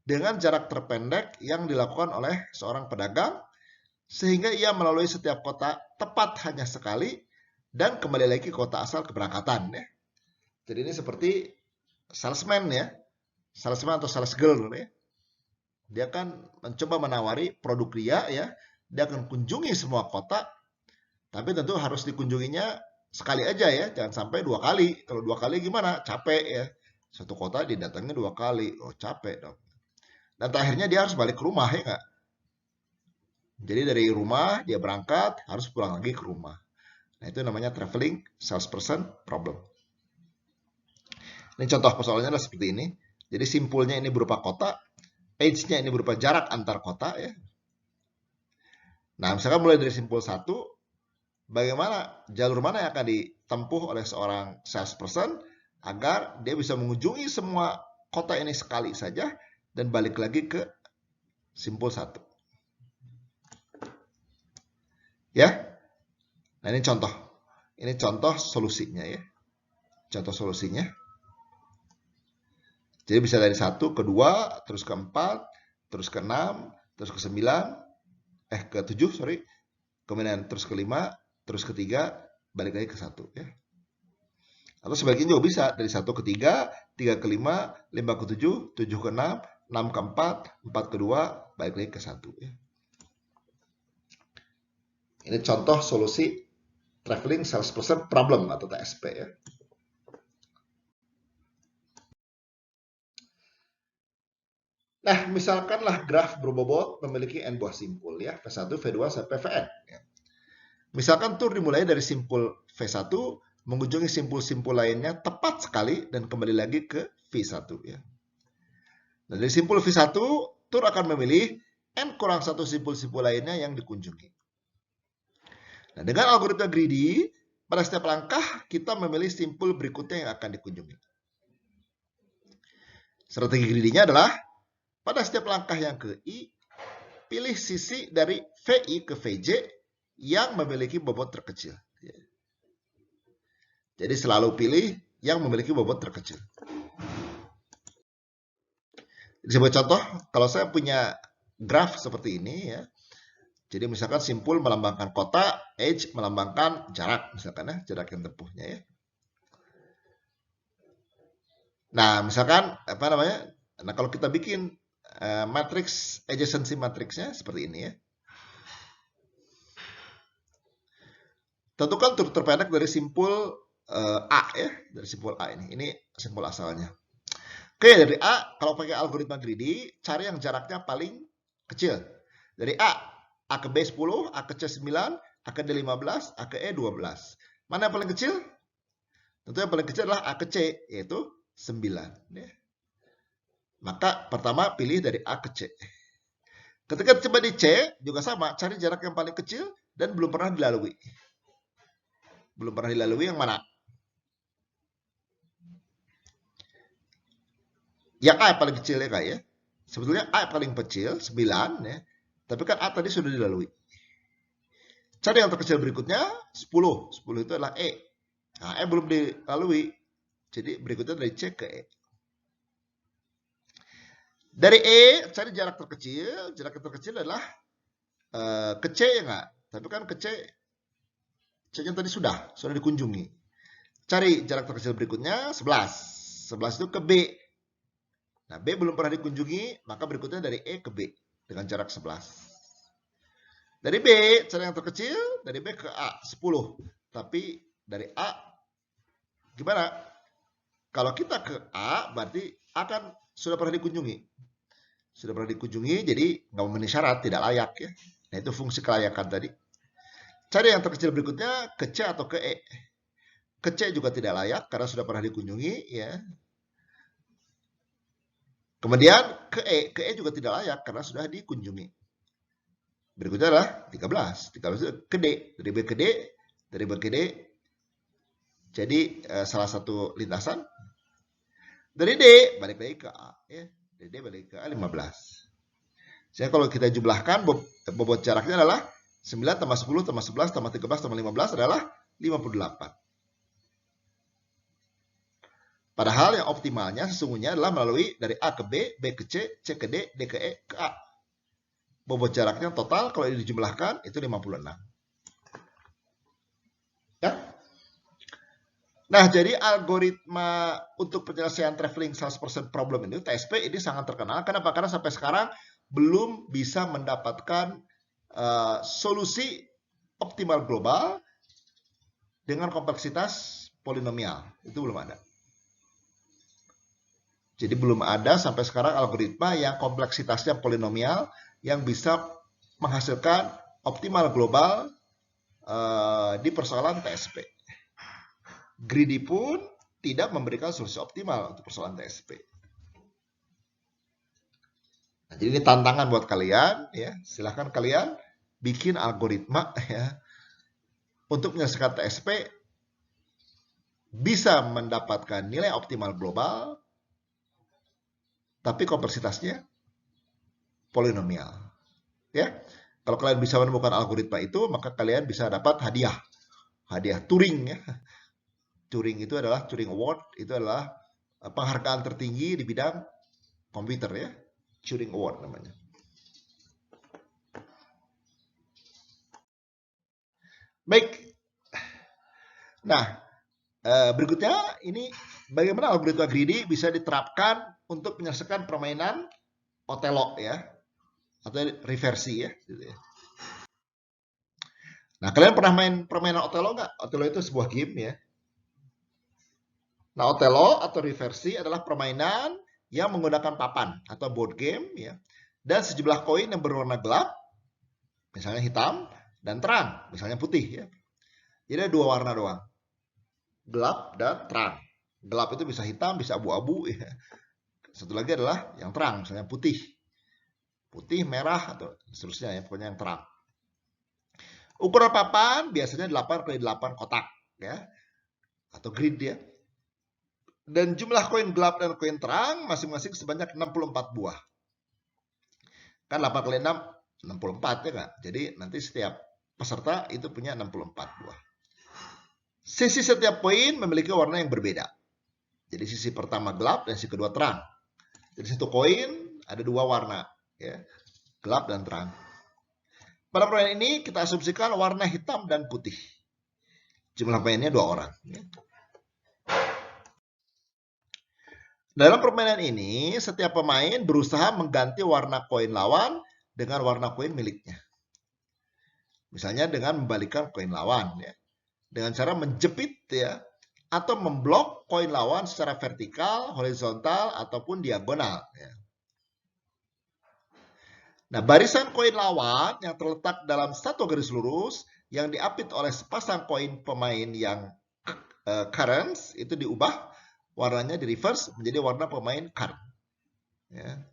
dengan jarak terpendek yang dilakukan oleh seorang pedagang sehingga ia melalui setiap kota tepat hanya sekali dan kembali lagi ke kota asal keberangkatan ya. Jadi ini seperti salesman ya, salesman atau sales girl ya. Dia kan mencoba menawari produk dia ya. Dia akan kunjungi semua kota, tapi tentu harus dikunjunginya sekali aja ya, jangan sampai 2 kali. Kalau 2 kali gimana? Capek ya. Satu kota didatangi 2 kali, oh capek dong. Dan akhirnya dia harus balik ke rumah ya nggak? Jadi dari rumah dia berangkat, harus pulang lagi ke rumah. Nah itu namanya traveling salesperson problem. Ini contoh persoalannya adalah seperti ini. Jadi simpulnya ini berupa kota, age-nya ini berupa jarak antar kota ya. Nah misalkan mulai dari simpul 1, bagaimana jalur mana yang akan ditempuh oleh seorang salesperson agar dia bisa mengunjungi semua kota ini sekali saja dan balik lagi ke simpul 1. Ya. Nah, ini contoh. Ini contoh solusinya ya. Contoh solusinya. Jadi bisa dari 1 ke 2, terus ke 4, terus ke 6, terus ke 9, ke 7, sorry. Kemudian terus ke 5, terus ke 3, balik lagi ke 1 ya. Atau sebaliknya juga bisa dari 1 ke 3, 3 ke 5, 5 ke 7, 7 ke 6, 6 ke 4, 4 ke 2, balik lagi ke 1 ya. Ini contoh solusi traveling salesperson problem atau TSP ya. Nah, misalkanlah graf berbobot memiliki n buah simpul ya, V1, V2 sampai Vn. Ya. Misalkan tur dimulai dari simpul V1, mengunjungi simpul-simpul lainnya tepat sekali dan kembali lagi ke V1 ya. Nah, dari simpul V1, tur akan memilih n kurang 1 simpul-simpul lainnya yang dikunjungi. Nah, dengan algoritma greedy, pada setiap langkah kita memilih simpul berikutnya yang akan dikunjungi. Strategi greedy-nya adalah pada setiap langkah yang ke I, pilih sisi dari VI ke VJ yang memiliki bobot terkecil. Jadi selalu pilih yang memiliki bobot terkecil. Sebagai contoh, kalau saya punya graf seperti ini ya. Jadi misalkan simpul melambangkan kota, age melambangkan jarak, misalkan ya, jarak yang tempuhnya ya. Nah, misalkan apa namanya? Nah, kalau kita bikin matrix adjacency matrixnya seperti ini ya. Tentukan tur terpendek dari simpul A ya, dari simpul A ini. Ini simpul asalnya. Oke, dari A, kalau pakai algoritma greedy, cari yang jaraknya paling kecil. Dari A ke B 10, A ke C 9, A ke D 15, A ke E 12. Mana yang paling kecil? Tentu yang paling kecil adalah A ke C, yaitu 9. Ya. Maka pertama pilih dari A ke C. Ketika coba di C, juga sama, cari jarak yang paling kecil dan belum pernah dilalui. Belum pernah dilalui yang mana? Yang A yang paling kecil ya Kak ya. Sebetulnya A yang paling kecil, 9 ya. Tapi kan A tadi sudah dilalui. Cari yang terkecil berikutnya, 10. 10 itu adalah E. Nah, E belum dilalui. Jadi berikutnya dari C ke E. Dari E, cari jarak terkecil. Jarak terkecil adalah ke C ya nggak? Tapi kan ke C, C-nya tadi sudah dikunjungi. Cari jarak terkecil berikutnya, 11. 11 itu ke B. Nah, B belum pernah dikunjungi, maka berikutnya dari E ke B dengan jarak 11. Dari B, cari yang terkecil, dari B ke A, 10. Tapi dari A, gimana? Kalau kita ke A, berarti A kan sudah pernah dikunjungi. Sudah pernah dikunjungi, jadi nggak memenuhi syarat, tidak layak ya. Nah, itu fungsi kelayakan tadi. Cari yang terkecil berikutnya, ke C atau ke E. Ke C juga tidak layak, karena sudah pernah dikunjungi ya. Kemudian ke E juga tidak layak, karena sudah dikunjungi. Berikutnya adalah 13. 13 itu ke D. Dari B ke D, dari B ke D. Jadi salah satu lintasan. Dari D, balik lagi ke A. Ya. Dari D balik ke A 15. Jadi kalau kita jumlahkan, bobot jaraknya adalah 9 tambah 10 tambah 11 tambah 13 tambah 15 adalah 58. Padahal yang optimalnya sesungguhnya adalah melalui dari A ke B, B ke C, C ke D, D ke E, ke A. Bobot jaraknya total kalau dijumlahkan itu 56. Ya. Nah, jadi algoritma untuk penyelesaian traveling salesperson problem ini, TSP, ini sangat terkenal. Kenapa? Karena sampai sekarang belum bisa mendapatkan solusi optimal global dengan kompleksitas polinomial. Itu belum ada. Jadi belum ada sampai sekarang algoritma yang kompleksitasnya polinomial yang bisa menghasilkan optimal global di persoalan TSP. Greedy pun tidak memberikan solusi optimal untuk persoalan TSP. Nah, jadi ini tantangan buat kalian, ya. Silahkan kalian bikin algoritma ya untuk menyelesaikan TSP bisa mendapatkan nilai optimal global, tapi kompleksitasnya polinomial. Ya, kalau kalian bisa menemukan algoritma itu, maka kalian bisa dapat hadiah Turing ya. Turing itu adalah Turing Award, itu adalah penghargaan tertinggi di bidang komputer ya. Turing Award namanya. Baik. Nah, berikutnya ini bagaimana algoritma greedy bisa diterapkan untuk menyelesaikan permainan Othello ya, atau reversi ya. Gitu ya. Nah, kalian pernah main permainan Othello nggak? Othello itu sebuah game ya. Nah, Othello atau reversi adalah permainan yang menggunakan papan atau board game ya, dan sejumlah koin yang berwarna gelap, misalnya hitam, dan terang, misalnya putih ya. Jadi ada dua warna doang, gelap dan terang. Gelap itu bisa hitam, bisa abu-abu ya. Satu lagi adalah yang terang, misalnya putih, merah atau seterusnya ya, pokoknya yang terang. Ukuran papan biasanya 8 kali 8 kotak ya, atau grid ya. Dan jumlah koin gelap dan koin terang masing-masing sebanyak 64 buah. Kan 8 kali 6, 64 ya kan? Jadi nanti setiap peserta itu punya 64 buah. Sisi setiap koin memiliki warna yang berbeda. Jadi sisi pertama gelap dan sisi kedua terang. Jadi satu koin ada dua warna, ya, gelap dan terang. Pada permainan ini kita asumsikan warna hitam dan putih. Jumlah pemainnya 2 orang. Ya. Dalam permainan ini, setiap pemain berusaha mengganti warna koin lawan dengan warna koin miliknya. Misalnya dengan membalikkan koin lawan, ya, dengan cara menjepit ya, atau memblok koin lawan secara vertikal, horizontal, ataupun diagonal. Ya. Nah, barisan koin lawan yang terletak dalam satu garis lurus yang diapit oleh sepasang koin pemain yang currents itu diubah warnanya di reverse menjadi warna pemain card. Ya.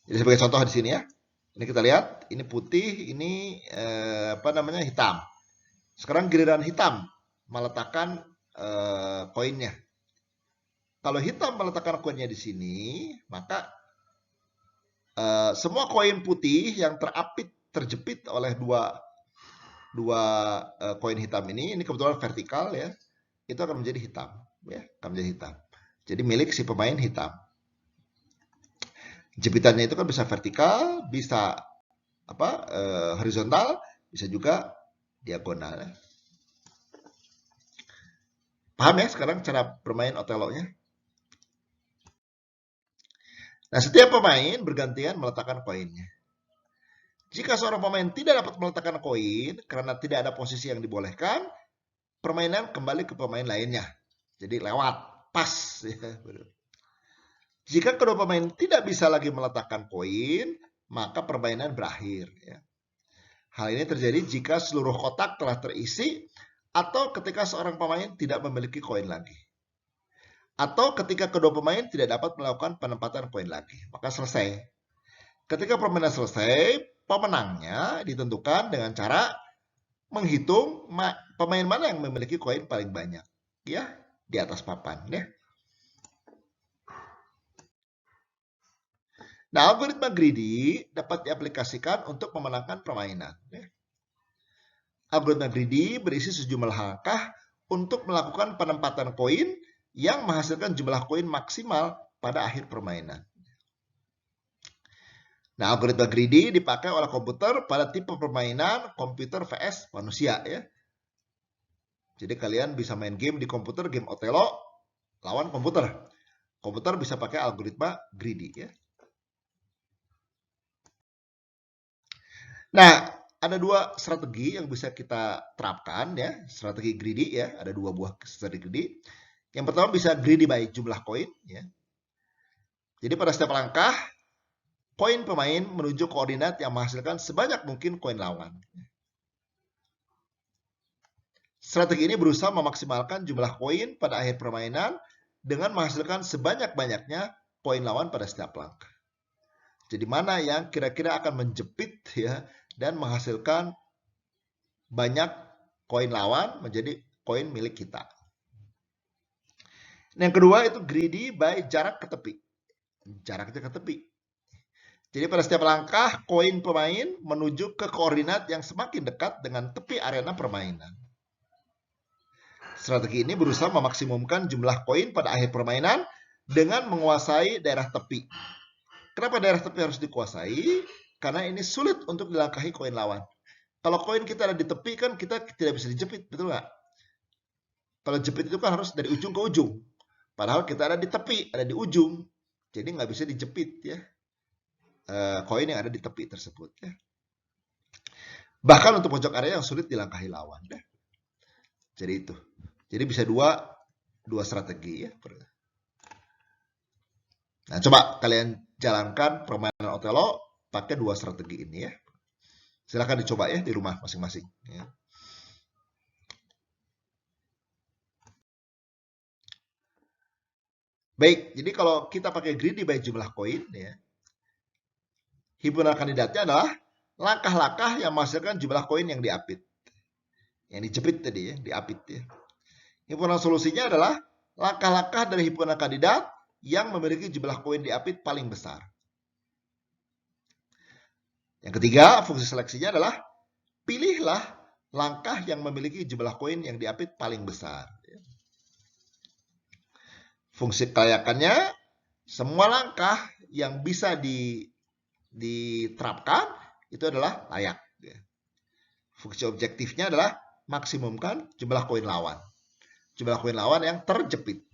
Jadi sebagai contoh di sini ya, ini kita lihat, ini putih, ini hitam. Sekarang giliran hitam meletakkan koinnya. Kalau hitam meletakkan koinnya di sini, maka semua koin putih yang terjepit oleh dua koin hitam ini kebetulan vertikal ya, itu akan menjadi hitam, ya, akan menjadi hitam. Jadi milik si pemain hitam. Jepitannya itu kan bisa vertikal, bisa horizontal, bisa juga diagonal. Ya. Paham ya sekarang cara bermain Othello-nya? Nah, setiap pemain bergantian meletakkan koinnya. Jika seorang pemain tidak dapat meletakkan koin karena tidak ada posisi yang dibolehkan, permainan kembali ke pemain lainnya. Jadi lewat, pas. Ya. Jika kedua pemain tidak bisa lagi meletakkan koin, maka permainan berakhir. Ya. Hal ini terjadi jika seluruh kotak telah terisi atau ketika seorang pemain tidak memiliki koin lagi. Atau ketika kedua pemain tidak dapat melakukan penempatan koin lagi. Maka selesai. Ketika permainan selesai, pemenangnya ditentukan dengan cara menghitung pemain mana yang memiliki koin paling banyak. Ya, di atas papan. Ya. Nah, algoritma greedy dapat diaplikasikan untuk memenangkan permainan. Ya. Algoritma greedy berisi sejumlah langkah untuk melakukan penempatan koin yang menghasilkan jumlah koin maksimal pada akhir permainan. Nah, algoritma greedy dipakai oleh komputer pada tipe permainan komputer vs manusia ya. Jadi kalian bisa main game di komputer, game Othello lawan komputer. Komputer bisa pakai algoritma greedy ya. Nah, ada dua strategi yang bisa kita terapkan ya, strategi greedy ya, ada dua buah strategi greedy. Yang pertama bisa greedy by jumlah koin ya. Jadi pada setiap langkah koin pemain menuju koordinat yang menghasilkan sebanyak mungkin koin lawan. Strategi ini berusaha memaksimalkan jumlah koin pada akhir permainan dengan menghasilkan sebanyak-banyaknya koin lawan pada setiap langkah. Jadi mana yang kira-kira akan menjepit ya dan menghasilkan banyak koin lawan menjadi koin milik kita. Yang kedua itu greedy by jarak ke tepi. Jaraknya ke tepi. Jadi pada setiap langkah koin pemain menuju ke koordinat yang semakin dekat dengan tepi arena permainan. Strategi ini berusaha memaksimumkan jumlah koin pada akhir permainan dengan menguasai daerah tepi. Kenapa daerah tepi harus dikuasai? Karena ini sulit untuk dilangkahi koin lawan. Kalau koin kita ada di tepi kan kita tidak bisa dijepit, betul nggak? Kalau jepit itu kan harus dari ujung ke ujung. Padahal kita ada di tepi, ada di ujung. Jadi nggak bisa dijepit ya. Koin yang ada di tepi tersebut ya. Bahkan untuk pojok area yang sulit dilangkahi lawan ya. Jadi itu. Jadi bisa dua strategi ya. Nah, coba kalian jalankan permainan Othello pakai dua strategi ini ya. Silahkan dicoba ya di rumah masing-masing. Ya. Baik, jadi kalau kita pakai greedy by jumlah koin, ya, himpunan kandidatnya adalah langkah-langkah yang menghasilkan jumlah koin yang diapit. Yang dijepit tadi ya, diapit ya. Himpunan solusinya adalah langkah-langkah dari himpunan kandidat yang memiliki jumlah koin diapit paling besar. Yang ketiga, fungsi seleksinya adalah pilihlah langkah yang memiliki jumlah koin yang diapit paling besar. Fungsi kelayakannya, semua langkah yang bisa diterapkan itu adalah layak. Fungsi objektifnya adalah maksimumkan jumlah koin lawan. Jumlah koin lawan yang terjepit.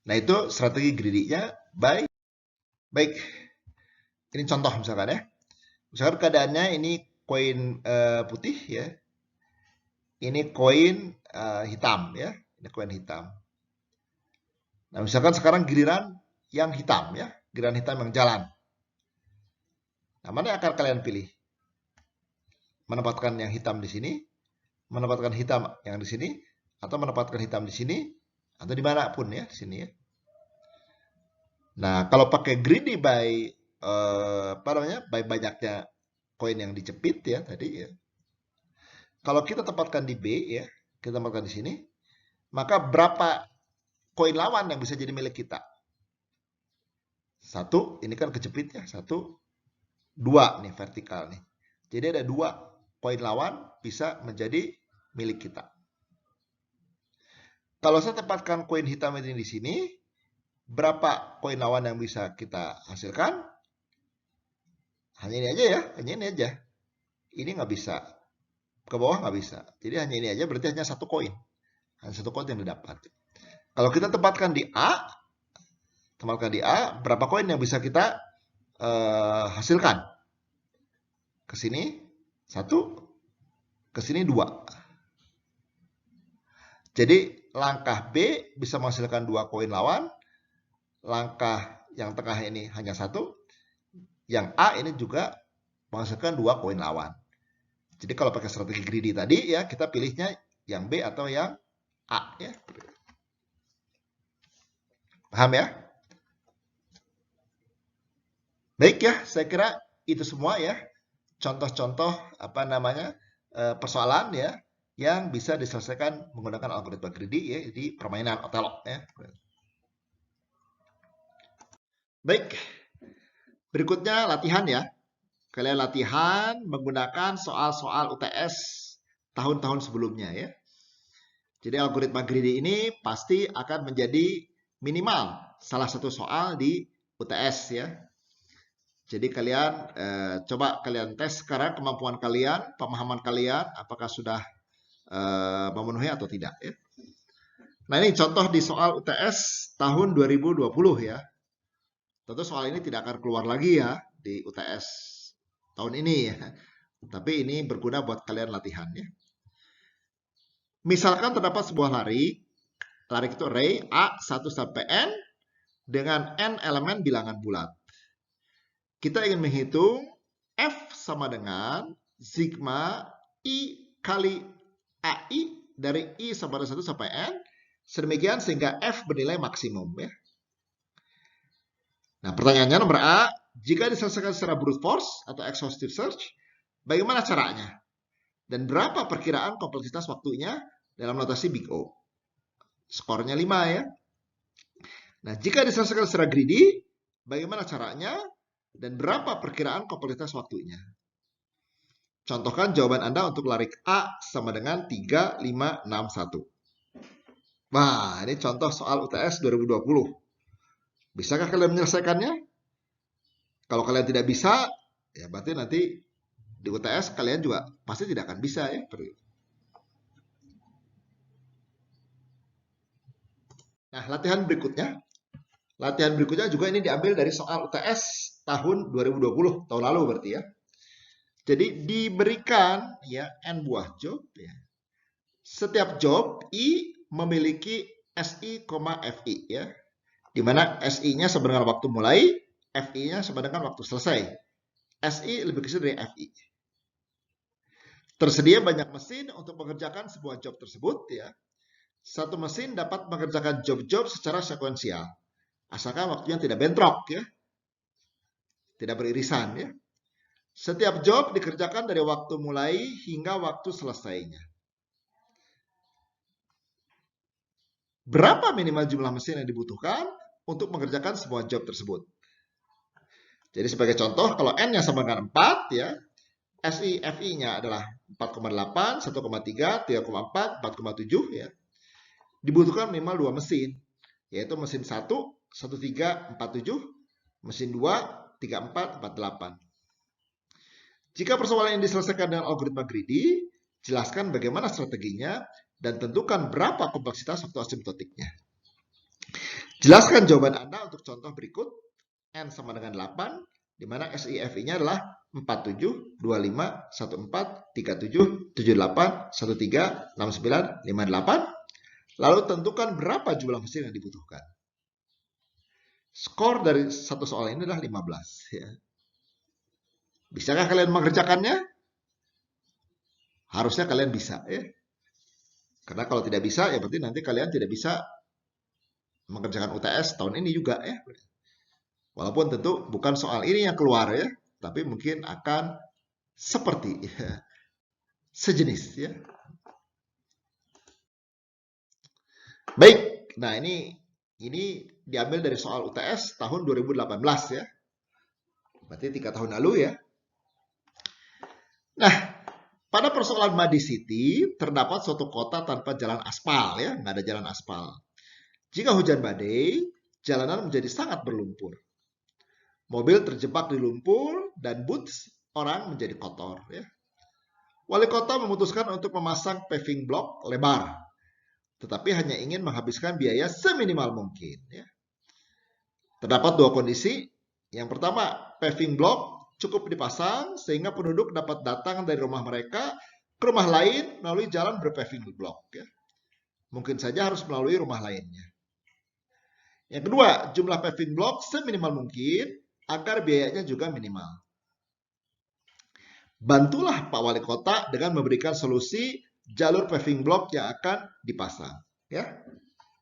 Nah, itu strategi greedy-nya. Baik. Ini contoh misalkan ya. Misalkan keadaannya ini koin putih ya. Ini koin hitam ya. Ini koin hitam. Nah, misalkan sekarang giliran yang hitam ya. Giliran hitam yang jalan. Nah, mana yang akan kalian pilih? Menempatkan yang hitam di sini, menempatkan hitam yang di sini, atau menempatkan hitam di sini, atau dimanapun ya, di sini ya. Nah, kalau pakai greedy by by banyaknya koin yang dijepit ya tadi ya. Kalau kita tempatkan di B ya, kita tempatkan di sini, maka berapa koin lawan yang bisa jadi milik kita? Satu, ini kan kejepit ya, satu, dua nih vertikal nih. Jadi ada dua koin lawan bisa menjadi milik kita. Kalau saya tempatkan koin hitam ini di sini, berapa koin lawan yang bisa kita hasilkan? Hanya ini aja ya, hanya ini aja. Ini nggak bisa. Ke bawah nggak bisa. Jadi hanya ini aja, berarti hanya satu koin. Hanya satu koin yang didapat. Kalau kita tempatkan di A, berapa koin yang bisa kita hasilkan? Ke sini, satu. Ke sini, dua. Jadi langkah B bisa menghasilkan 2 koin lawan. Langkah yang tengah ini hanya 1. Yang A ini juga menghasilkan 2 koin lawan. Jadi kalau pakai strategi greedy tadi ya kita pilihnya yang B atau yang A ya. Paham ya? Baik ya, saya kira itu semua ya. Contoh-contoh persoalan ya yang bisa diselesaikan menggunakan algoritma greedy ya di permainan Othello ya. Baik, berikutnya latihan ya. Kalian latihan menggunakan soal-soal UTS tahun-tahun sebelumnya ya. Jadi algoritma greedy ini pasti akan menjadi minimal salah satu soal di UTS ya. Jadi kalian coba kalian tes sekarang kemampuan kalian, pemahaman kalian, apakah sudah memenuhi atau tidak ya. Nah ini contoh di soal UTS tahun 2020 ya. Tentu soal ini tidak akan keluar lagi ya di UTS tahun ini ya. Tapi ini berguna buat kalian latihan ya. Misalkan terdapat sebuah lari itu array A1 sampai N dengan N elemen bilangan bulat. Kita ingin menghitung F sama dengan sigma I kali AI dari I sama dengan 1 sampai N. Sedemikian sehingga F bernilai maksimum ya. Nah pertanyaannya nomor A, jika diselesaikan secara brute force atau exhaustive search, bagaimana caranya? Dan berapa perkiraan kompleksitas waktunya dalam notasi Big O? Skornya 5 ya. Nah, jika diselesaikan secara greedy, bagaimana caranya? Dan berapa perkiraan kompleksitas waktunya? Contohkan jawaban Anda untuk lari A sama dengan 3, 5, 6, 1. Wah, ini contoh soal UTS 2020. Bisakah kalian menyelesaikannya? Kalau kalian tidak bisa, ya berarti nanti di UTS kalian juga pasti tidak akan bisa ya. Nah, latihan berikutnya juga ini diambil dari soal UTS tahun 2020, tahun lalu berarti ya. Jadi diberikan ya n buah job ya. Setiap job I memiliki SI, FI ya. Di mana SI-nya sama dengan waktu mulai, FI-nya sama dengan waktu selesai. SI lebih kecil dari FI. Tersedia banyak mesin untuk mengerjakan sebuah job tersebut ya. Satu mesin dapat mengerjakan job-job secara sekuensial. Asalkan waktunya tidak bentrok ya. Tidak beririsan ya. Setiap job dikerjakan dari waktu mulai hingga waktu selesainya. Berapa minimal jumlah mesin yang dibutuhkan untuk mengerjakan sebuah job tersebut? Jadi sebagai contoh, kalau N-nya sama dengan 4 ya, SI, FI-nya adalah 4,8, 1,3, 3,4, 4,7 ya. Dibutuhkan minimal 2 mesin, yaitu mesin 1, 1347, mesin 2, 3448. Jika persoalan ini diselesaikan dengan algoritma greedy, jelaskan bagaimana strateginya dan tentukan berapa kompleksitas waktu asimtotiknya. Jelaskan jawaban Anda untuk contoh berikut. N sama dengan 8, di mana SIFI-nya adalah 47, 25, 14, 37, 78, 13, 69, 58. Lalu tentukan berapa jumlah mesin yang dibutuhkan. Skor dari satu soal ini adalah 15. Ya. Bisakah kalian mengerjakannya? Harusnya kalian bisa. Ya. Karena kalau tidak bisa, ya berarti nanti kalian tidak bisa mengerjakan UTS tahun ini juga. Ya. Walaupun tentu bukan soal ini yang keluar ya, tapi mungkin akan seperti ya, sejenis ya. Baik, nah ini diambil dari soal UTS tahun 2018 ya. Berarti 3 tahun lalu ya. Nah, pada persoalan Madi City terdapat suatu kota tanpa jalan aspal ya, nggak ada jalan aspal. Jika hujan badai, jalanan menjadi sangat berlumpur. Mobil terjebak di lumpur dan boots orang menjadi kotor. Ya. Wali kota memutuskan untuk memasang paving block lebar, tetapi hanya ingin menghabiskan biaya seminimal mungkin. Ya. Terdapat dua kondisi. Yang pertama, paving block cukup dipasang sehingga penduduk dapat datang dari rumah mereka ke rumah lain melalui jalan berpaving block. Ya. Mungkin saja harus melalui rumah lainnya. Yang kedua, jumlah paving block seminimal mungkin agar biayanya juga minimal. Bantulah Pak Wali Kota dengan memberikan solusi jalur paving block yang akan dipasang. Ya,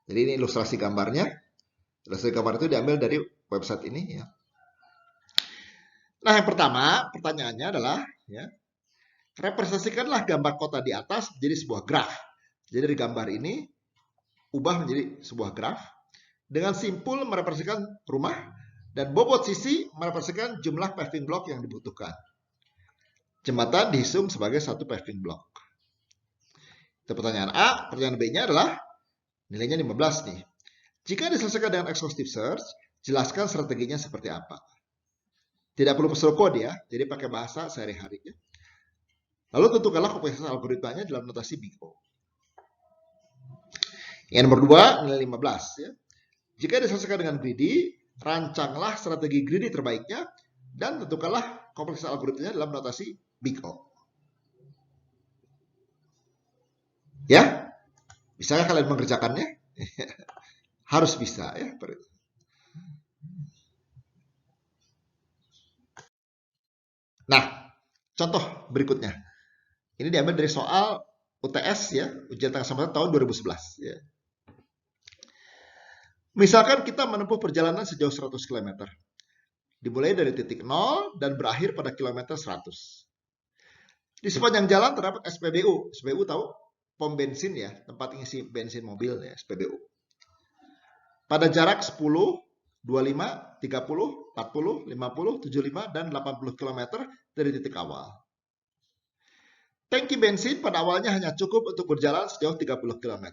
jadi ini ilustrasi gambarnya. Ilustrasi gambar itu diambil dari website ini. Ya. Nah, yang pertama pertanyaannya adalah, ya, representasikanlah gambar kota di atas menjadi sebuah graf. Jadi dari gambar ini ubah menjadi sebuah graf dengan simpul merepresentasikan rumah. Dan bobot sisi merepresentasikan jumlah paving block yang dibutuhkan. Jembatan dihitung sebagai satu paving block. Itu pertanyaan A. Pertanyaan B-nya adalah nilainya 15 nih. Jika diselesaikan dengan exhaustive search, jelaskan strateginya seperti apa. Tidak perlu pseudocode ya, jadi pakai bahasa sehari-hari ya. Lalu tentukanlah kompleksitas algoritmanya dalam notasi Big O. Yang nomor 2, nilai 15 ya. Jika diselesaikan dengan greedy, rancanglah strategi greedy terbaiknya dan tentukanlah kompleksitas algoritmanya dalam notasi Big O. Ya, bisakah kalian mengerjakannya? Harus bisa ya. Nah, contoh berikutnya. Ini diambil dari soal UTS ya, ujian tengah semester tahun 2011 ya. Misalkan kita menempuh perjalanan sejauh 100 km. Dimulai dari titik 0 dan berakhir pada kilometer 100. Di sepanjang jalan terdapat SPBU. SPBU tahu? Pom bensin ya, tempat ngisi bensin mobil ya, SPBU. Pada jarak 10, 25, 30, 40, 50, 75, dan 80 km dari titik awal. Tangki bensin pada awalnya hanya cukup untuk berjalan sejauh 30 km.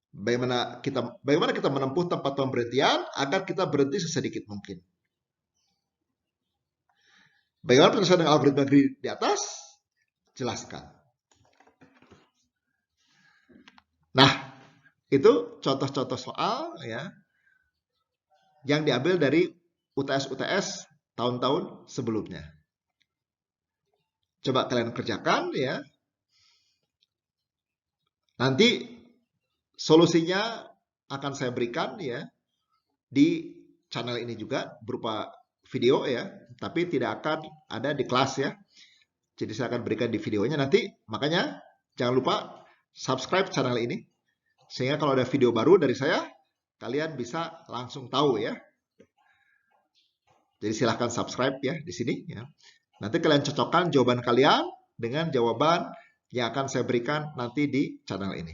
Bagaimana kita menempuh tempat pemberhentian agar kita berhenti sesedikit mungkin. Bagaimana penyelesaian dengan algoritma greedy di atas? Jelaskan. Nah, itu contoh-contoh soal ya yang diambil dari UTS-UTS tahun-tahun sebelumnya. Coba kalian kerjakan ya. Nanti solusinya akan saya berikan ya di channel ini juga berupa video ya, tapi tidak akan ada di kelas ya. Jadi saya akan berikan di videonya nanti. Makanya jangan lupa subscribe channel ini sehingga kalau ada video baru dari saya kalian bisa langsung tahu ya. Jadi silahkan subscribe ya di sini ya. Nanti kalian cocokkan jawaban kalian dengan jawaban yang akan saya berikan nanti di channel ini.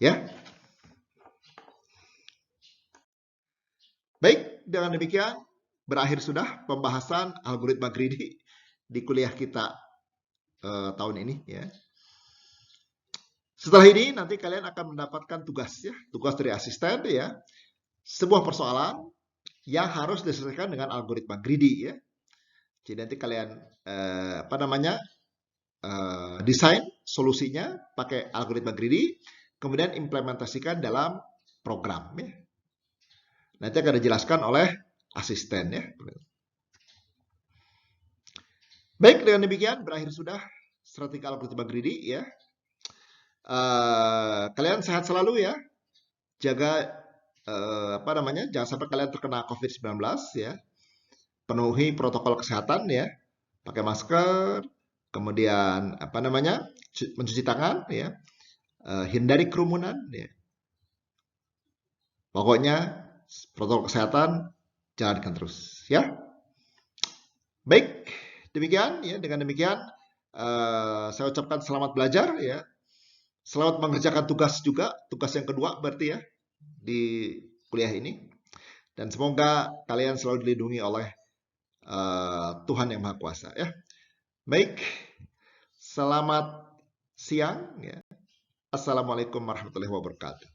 Ya. Baik, dengan demikian berakhir sudah pembahasan algoritma greedy di kuliah kita tahun ini ya. Setelah ini nanti kalian akan mendapatkan tugas ya, tugas dari asisten ya. Sebuah persoalan yang harus diselesaikan dengan algoritma greedy ya. Jadi nanti kalian desain solusinya pakai algoritma greedy, kemudian implementasikan dalam program ya. Nanti akan dijelaskan oleh asisten ya. Baik, dengan demikian berakhir sudah strategi algoritma greedy ya. Kalian sehat selalu ya. Jaga jangan sampai kalian terkena COVID-19 ya. Penuhi protokol kesehatan ya. Pakai masker, kemudian mencuci tangan ya. Hindari kerumunan ya. Pokoknya protokol kesehatan jalankan terus ya. Baik, demikian ya. Dengan demikian saya ucapkan selamat belajar ya. Selamat mengerjakan tugas juga, tugas yang kedua berarti ya di kuliah ini. Dan semoga kalian selalu dilindungi oleh Tuhan Yang Maha Kuasa ya. Baik, selamat siang ya. Assalamualaikum warahmatullahi wabarakatuh.